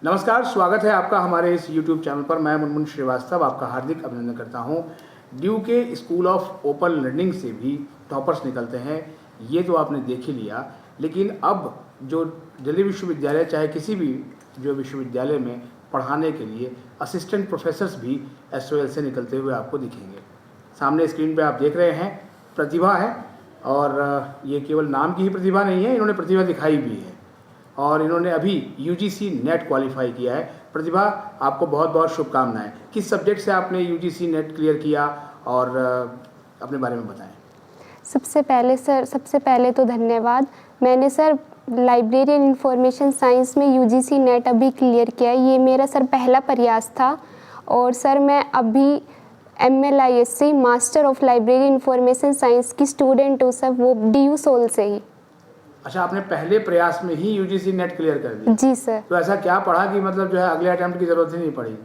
नमस्कार, स्वागत है आपका हमारे इस YouTube चैनल पर। मैं मुनमुन श्रीवास्तव आपका हार्दिक अभिनंदन करता हूं। ड्यू के स्कूल ऑफ ओपन लर्निंग से भी टॉपर्स निकलते हैं, ये तो आपने देख ही लिया। लेकिन अब जो दिल्ली विश्वविद्यालय चाहे किसी भी जो विश्वविद्यालय में पढ़ाने के लिए असिस्टेंट प्रोफेसर्स भी SOL से निकलते हुए आपको दिखेंगे। सामने स्क्रीन पे आप देख रहे हैं, प्रतिभा है और ये केवल नाम की ही प्रतिभा नहीं है, इन्होंने प्रतिभा दिखाई भी है और इन्होंने अभी UGC नेट क्वालिफाई किया है। प्रतिभा, आपको बहुत बहुत शुभकामनाएं। किस सब्जेक्ट से आपने UGC नेट क्लियर किया और अपने बारे में बताएं। सबसे पहले तो धन्यवाद। मैंने सर लाइब्रेरियन इंफॉर्मेशन साइंस में UGC नेट अभी क्लियर किया है। ये मेरा सर पहला प्रयास था और सर मैं अभी MLISC master of library information science की स्टूडेंट हूँ सर, वो DU सोल से ही। अच्छा, आपने पहले प्रयास में ही UGC नेट क्लियर कर दिया? जी सर। तो ऐसा क्या पढ़ा कि मतलब जो है अगले अटेम्प्ट की ज़रूरत ही नहीं पड़ी?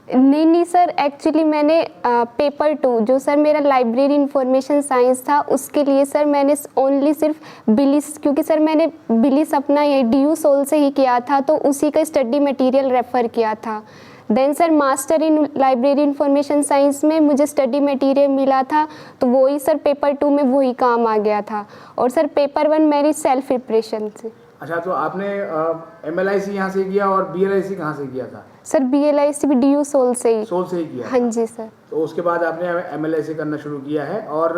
नहीं सर, एक्चुअली मैंने पेपर 2 जो सर मेरा लाइब्रेरी इंफॉर्मेशन साइंस था उसके लिए सर मैंने ओनली सिर्फ बिलिस, क्योंकि सर मैंने बिलिस अपना ये DU सोल से ही किया था तो उसी का स्टडी मटेरियल रेफ़र किया था। Then sir master in library information science में मुझे स्टडी मटेरियल मिला था तो वही सर पेपर 2 में वही काम आ गया था और सर पेपर 1 मेरी सेल्फ प्रिपरेशन से। अच्छा, तो आपने MLIC यहाँ से किया और BLIC कहाँ से किया था? सर BLIC भी DU सोल से ही किया? हाँ जी सर। तो उसके बाद आपने MLIC करना शुरू किया है और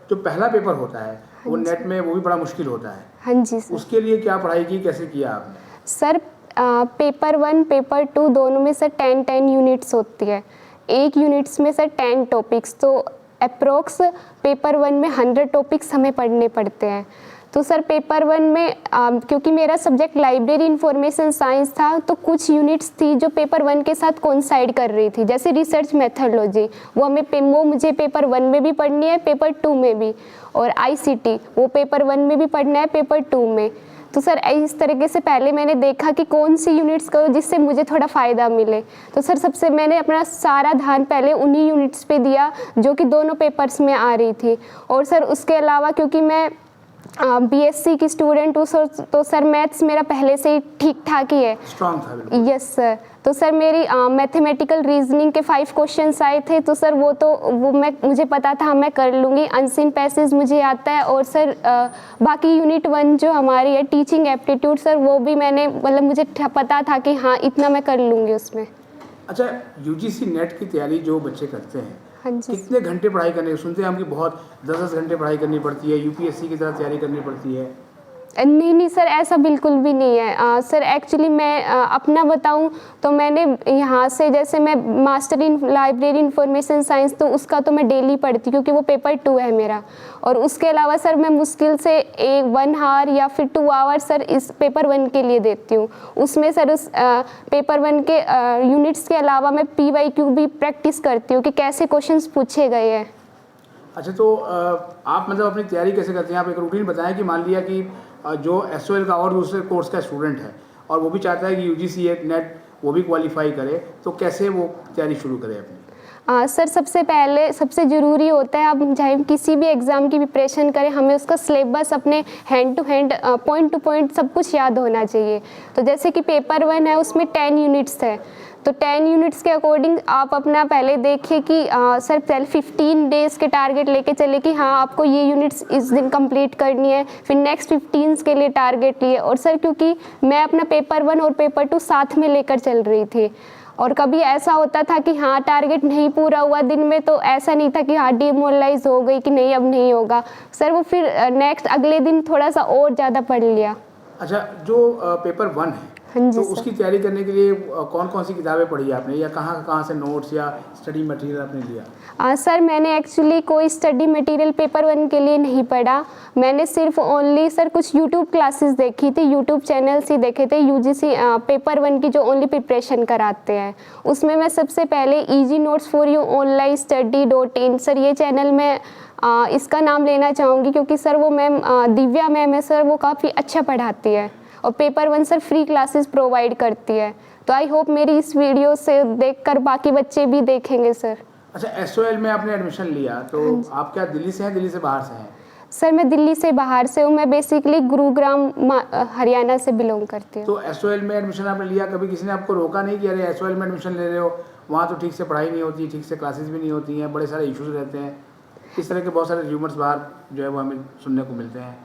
जो पहला पेपर होता है वो नेट में वो भी बड़ा मुश्किल होता है। हाँ जी सर। उसके लिए क्या पढ़ाई की, कैसे किया आपने? सर पेपर 1 पेपर 2 दोनों में सर 10 यूनिट्स होती है। एक यूनिट्स में सर 10 टॉपिक्स, तो अप्रोक्स पेपर 1 में 100 टॉपिक्स हमें पढ़ने पड़ते हैं। तो सर पेपर 1 में क्योंकि मेरा सब्जेक्ट लाइब्रेरी इंफॉर्मेशन साइंस था तो कुछ यूनिट्स थी जो पेपर 1 के साथ कोइंसाइड कर रही थी, जैसे रिसर्च मेथोडोलॉजी वो मुझे पेपर 1 में भी पढ़नी है, पेपर 2 में भी, और ICT वो पेपर 1 में भी पढ़ना है, पेपर 2 में। तो सर इस तरीके से पहले मैंने देखा कि कौन सी यूनिट्स करो जिससे मुझे थोड़ा फ़ायदा मिले। तो सर सबसे मैंने अपना सारा ध्यान पहले उन्हीं यूनिट्स पे दिया जो कि दोनों पेपर्स में आ रही थी। और सर उसके अलावा क्योंकि मैं BSc की स्टूडेंट हूँ तो सर मैथ्स मेरा पहले से ही ठीक ठाक ही है, स्ट्रॉन्ग था बिल्कुल। Yes sir. तो सर मेरी मैथमेटिकल रीजनिंग के 5 क्वेश्चंस आए थे तो सर मुझे पता था मैं कर लूँगी। अनसीन पैसेज मुझे आता है और सर बाकी यूनिट 1 जो हमारी है टीचिंग एप्टीट्यूड सर वो भी मैंने मतलब मुझे पता था कि हाँ इतना मैं कर लूँगी उसमें। अच्छा, UGC नेट की तैयारी जो बच्चे करते हैं, हाँ जी। कितने घंटे पढ़ाई करने, सुनते हैं हम कि बहुत 10-10 घंटे पढ़ाई करनी पड़ती है, UPSC की तरह तैयारी करनी पड़ती है? नहीं सर, ऐसा बिल्कुल भी नहीं है। सर एक्चुअली मैं अपना बताऊं तो मैंने यहाँ से जैसे मैं master in library information science तो उसका तो मैं डेली पढ़ती क्योंकि वो पेपर 2 है मेरा, और उसके अलावा सर मैं मुश्किल से 1 आवर या फिर 2 आवर सर इस पेपर 1 के लिए देती हूँ। उसमें सर उस पेपर 1 के यूनिट्स के अलावा मैं PYQ भी प्रैक्टिस करती हूँ कि कैसे क्वेश्चन पूछे गए हैं। अच्छा, तो आप मतलब अपनी तैयारी कैसे करते हैं? आप एक रूटीन बताएं कि मान लिया कि जो SOL का और दूसरे कोर्स का स्टूडेंट है और वो भी चाहता है कि UGC नेट वो भी क्वालिफाई करे, तो कैसे वो तैयारी शुरू करे अपनी? सर सबसे ज़रूरी होता है, आप चाहे किसी भी एग्ज़ाम की प्रिपरेशन करें, हमें उसका सिलेबस अपने hand to hand point to point सब कुछ याद होना चाहिए। तो जैसे कि पेपर 1 है उसमें 10 यूनिट्स है, तो 10 यूनिट्स के अकॉर्डिंग आप अपना पहले देखिए कि सर पहले 15 डेज़ के टारगेट लेके चले कि हाँ आपको ये यूनिट्स इस दिन कंप्लीट करनी है, फिर नेक्स्ट 15 के लिए टारगेट लिए। और सर क्योंकि मैं अपना पेपर 1 और पेपर 2 साथ में लेकर चल रही थी और कभी ऐसा होता था कि हाँ टारगेट नहीं पूरा हुआ दिन में तो ऐसा नहीं था कि हाँ डिमोरलाइज हो गई कि नहीं अब नहीं होगा, सर वो फिर नेक्स्ट अगले दिन थोड़ा सा और ज़्यादा पढ़ लिया। अच्छा, जो पेपर 1 है हाँ जी तो सर। उसकी तैयारी करने के लिए कौन कौन सी किताबें पढ़ी आपने या कहाँ से नोट्स या स्टडी मटेरियल आपने लिया? सर मैंने एक्चुअली कोई स्टडी मटेरियल पेपर 1 के लिए नहीं पढ़ा, मैंने सिर्फ ओनली सर कुछ यूट्यूब क्लासेस देखी थी, यूट्यूब चैनल्स ही देखे थे UGC पेपर 1 की जो ओनली प्रिपरेशन कराते हैं। उसमें मैं सबसे पहले easy notes for you online study.in sir ये चैनल में इसका नाम लेना चाहूँगी क्योंकि सर वो मैम दिव्या मैम है सर, वो काफ़ी अच्छा पढ़ाती है और paper 1 sir free classes provide करती है। तो आई होप मेरी इस वीडियो से देखकर बाकी बच्चे भी देखेंगे सर। अच्छा, SOL में आपने एडमिशन लिया तो आप क्या दिल्ली से हैं, दिल्ली से बाहर से हैं? सर मैं दिल्ली से बाहर से हूँ, मैं बेसिकली गुरुग्राम हरियाणा से बिलोंग करती हूँ। तो एसओएल में एडमिशन आपने लिया, कभी किसी ने आपको रोका नहीं कि अरे एसओएल में एडमिशन ले रहे हो, वहाँ तो ठीक से पढ़ाई नहीं होती, ठीक से क्लासेस भी नहीं होती हैं, बड़े सारे इश्यूज रहते हैं, इस तरह के बहुत सारे र्यूमर्स बाहर जो है वो हमें सुनने को मिलते हैं?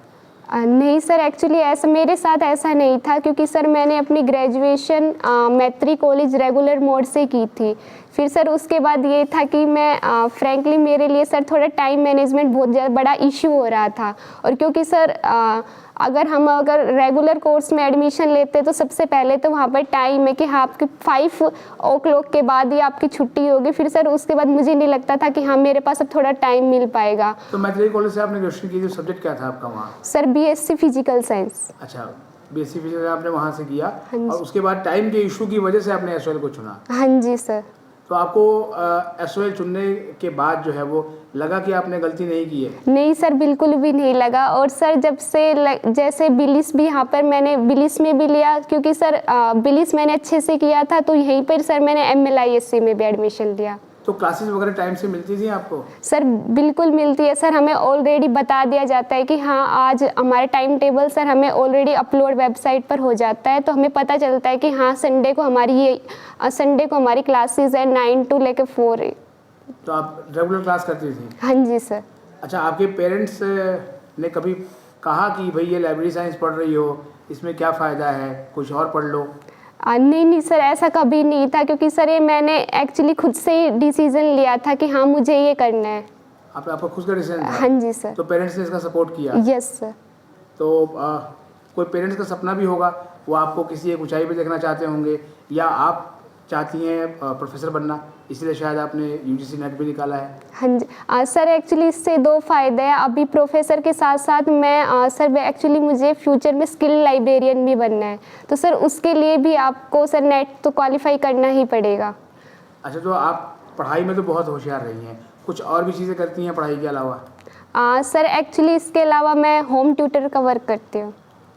नहीं सर, एक्चुअली ऐसा मेरे साथ ऐसा नहीं था, क्योंकि सर मैंने अपनी ग्रेजुएशन मैत्री कॉलेज रेगुलर मोड से की थी। फिर सर उसके बाद ये था कि मैं फ्रैंकली मेरे लिए सर थोड़ा टाइम मैनेजमेंट बहुत ज़्यादा बड़ा इशू हो रहा था। और क्योंकि सर अगर रेगुलर कोर्स में एडमिशन लेते तो सबसे पहले तो वहाँ पर टाइम है कि हाँ आपकी 5 o'clock के बाद ही आपकी छुट्टी होगी। फिर सर उसके बाद मुझे नहीं लगता था कि हाँ मेरे पास अब थोड़ा टाइम मिल पाएगा। तो मैत्री कॉलेज से आपने ग्रेजुएशन की, जो सब्जेक्ट क्या था आपका वहाँ? Sir BSc physical science. अच्छा, बीएससी फिजिक्स आपने वहाँ से किया, हाँ जी। और उसके बाद टाइम के इशू की वजह से आपने एसओएल को चुना। हाँ जी सर। तो आपको एसओएल चुनने के बाद जो है वो लगा कि आपने गलती नहीं की है? नहीं सर, बिल्कुल भी नहीं लगा। और सर जब से जैसे बिलिस भी यहाँ पर मैंने बिलिस में भी लिया, क्योंकि सर बिलिस मैंने अच्छे से किया था, तो यहीं पर सर मैंने MLISC में भी एडमिशन लिया। तो क्लासेस वगैरह टाइम से मिलती थी आपको? सर बिल्कुल मिलती है सर, हमें ऑलरेडी बता दिया जाता है कि हाँ आज हमारा टाइम टेबल सर हमें ऑलरेडी अपलोड वेबसाइट पर हो जाता है, तो हमें पता चलता है कि हाँ संडे को हमारी क्लासेस है 9 to 4। तो आप रेगुलर क्लास करती थी? हाँ जी सर। अच्छा, आपके पेरेंट्स ने कभी कहा कि भाई ये लाइब्रेरी साइंस पढ़ रही हो, इसमें क्या फ़ायदा है, कुछ और पढ़ लो? नहीं सर, ऐसा कभी नहीं था, क्योंकि सर ये मैंने एक्चुअली खुद से ही डिसीजन लिया था कि हाँ मुझे ये करना है। आपका खुद का डिसीजन था? हाँ जी सर। तो पेरेंट्स ने इसका सपोर्ट किया? Yes sir. तो कोई पेरेंट्स का सपना भी होगा, वो आपको किसी एक ऊंचाई पे देखना चाहते होंगे, या आप चाहती हैं प्रोफेसर बनना, इसलिए शायद आपने UGC नेट भी निकाला है? हाँ जी सर, एक्चुअली इससे 2 फ़ायदे हैं। अभी प्रोफेसर के साथ साथ मैं सर एक्चुअली मुझे फ्यूचर में स्किल लाइब्रेरियन भी बनना है, तो सर उसके लिए भी आपको सर नेट तो क्वालिफाई करना ही पड़ेगा। अच्छा, तो आप पढ़ाई में तो बहुत होशियार रही हैं, कुछ और भी चीज़ें करती हैं पढ़ाई के अलावा? सर एक्चुअली इसके अलावा मैं होम ट्यूटर का वर्क करती हूँ।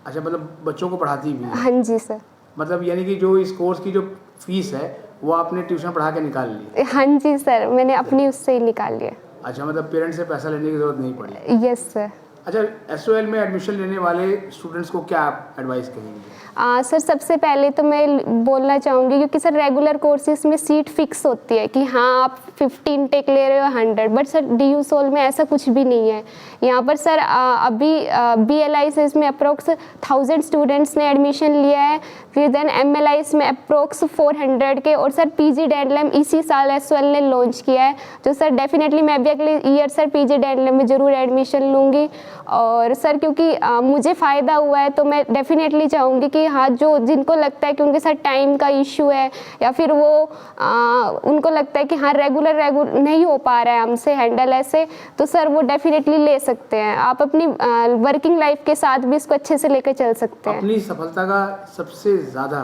अच्छा, मतलब बच्चों को पढ़ाती भी हैं? हाँ जी सर। मतलब यानी कि जो इस कोर्स की जो फीस है वो आपने ट्यूशन पढ़ा के निकाल ली? हाँ जी सर, मैंने अपनी उससे ही निकाल लिया। अच्छा, मतलब पेरेंट्स से पैसा लेने की ज़रूरत नहीं पड़ी? Yes sir. अच्छा, एसओएल में एडमिशन लेने वाले स्टूडेंट्स को क्या आप एडवाइस करेंगे? सर सबसे पहले तो मैं बोलना चाहूँगी, क्योंकि सर रेगुलर कोर्सेज में सीट फिक्स होती है कि हाँ आप 15 टेक ले रहे हो 100, बट सर DU सोल में ऐसा कुछ भी नहीं है। यहाँ पर सर अभी BLIS में अप्रोक्स 1000 स्टूडेंट्स ने एडमिशन लिया है, फिर देन MLIS में अप्रोक्स 400 के, और सर PG डेनलैम इसी साल एसओएल ने लॉन्च किया है, तो सर डेफिनेटली मैं भी अगले ईयर सर PG डेनलैम में ज़रूर एडमिशन लूँगी। और सर क्योंकि मुझे फ़ायदा हुआ है, तो मैं डेफिनेटली चाहूँगी कि हाँ जो जिनको लगता है कि उनके साथ टाइम का इशू है, या फिर वो उनको लगता है कि हाँ रेगुलर नहीं हो पा रहा है हमसे हैंडल ऐसे, तो सर वो डेफिनेटली ले सकते हैं। आप अपनी वर्किंग लाइफ के साथ भी इसको अच्छे से लेकर चल सकते हैं। अपनी सफलता का सबसे ज़्यादा,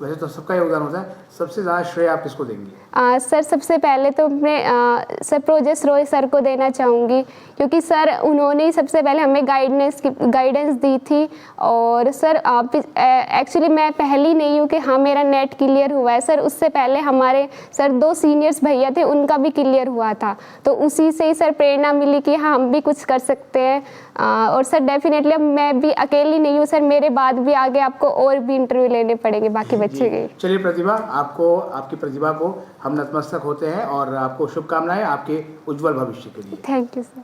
वैसे तो सबका योगदान होता है, सबसे ज़्यादा श्रेय आप किसको देंगे? सर सबसे पहले तो मैं सर प्रोजेस रॉय सर को देना चाहूँगी, क्योंकि सर उन्होंने ही सबसे पहले हमें गाइडेंस दी थी। और सर एक्चुअली मैं पहली नहीं हूँ कि हाँ मेरा नेट क्लियर हुआ है, सर उससे पहले हमारे सर 2 सीनियर्स भैया थे, उनका भी क्लियर हुआ था, तो उसी से ही सर प्रेरणा मिली कि हाँ हम भी कुछ कर सकते हैं। और सर डेफिनेटली मैं भी अकेली नहीं हूँ सर, मेरे बाद भी आगे आपको और भी इंटरव्यू लेने पड़ेंगे बाकी बच्चे के। चलिए प्रतिभा, आपको आपकी प्रतिभा को हम नतमस्तक होते हैं और आपको शुभकामनाएं आपके उज्जवल भविष्य के लिए। Thank you sir.